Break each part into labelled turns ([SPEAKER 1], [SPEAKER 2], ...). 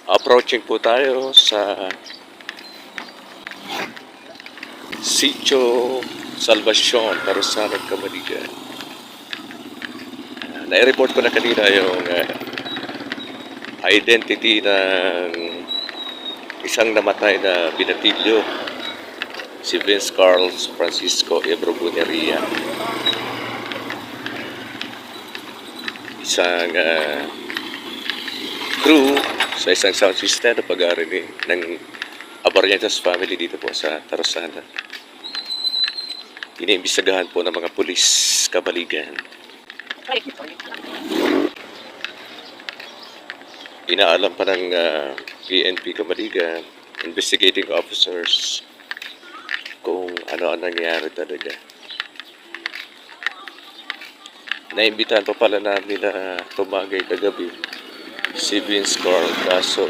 [SPEAKER 1] Approaching po tayo sa Sitio Salvacion, Tarosanan, Camaligan. Na-report ko na kanina yung identity ng isang namatay na binatilyo, si Vinz Karl Francisco Breboneria. Isang crew sa isang sound system na pag-aarinig ng Abarientos family dito po sa Tarosanan. Iniimbestigahan po ng mga pulis Camaligan. Inaalam pa ng PNP-Camaligan investigating officers kung ano ang nangyari talaga. Naimbitahan pa pala namin na tumagay kagabi si Vinz Karl, kaso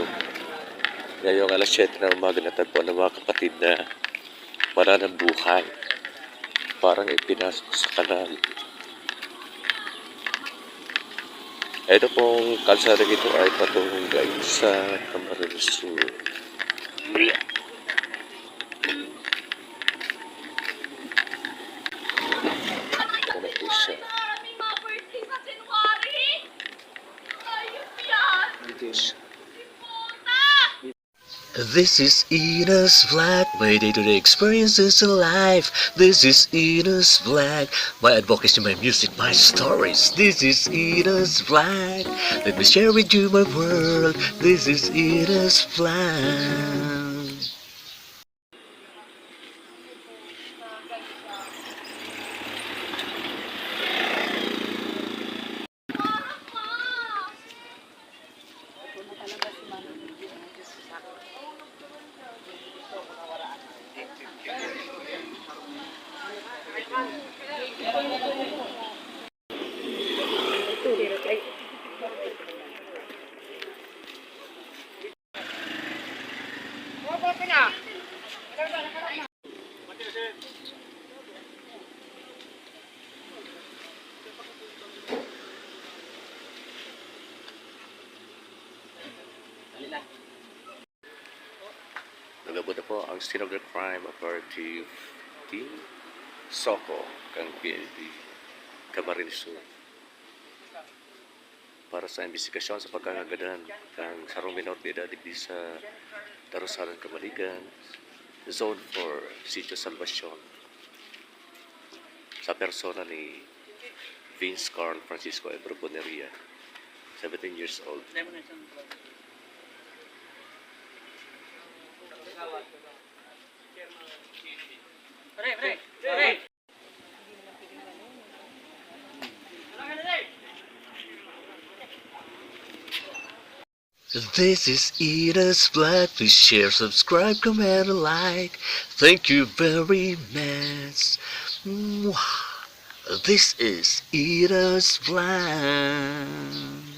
[SPEAKER 1] ngayong alas 7 na umaga natagpuan ng mga kapatid na wala ng buhay, parang ipinasok sa kanal. Ito pong kalsada ito ay patungay sa Camarines. This is Ina's Vlog, my day-to-day experiences in life. This is Ina's Vlog, my advocacy, my music, my stories. This is Ina's Vlog, let me share with you my world. This is Ina's Vlog. Nagabot na po ang scene of the crime operative team Soko kang PNP Camarines para sa investigasyon sa pagkakagadan ng sarong minor de edad di sa Tarosanan, Camaligan, Zone 4, Sitio Salvacion, sa persona ni Vinz Karl Francisco Breboneria, 17 years old. This is Ina's Vlog. Please share, subscribe, comment, and like. Thank you very much. This is Ina's Vlog.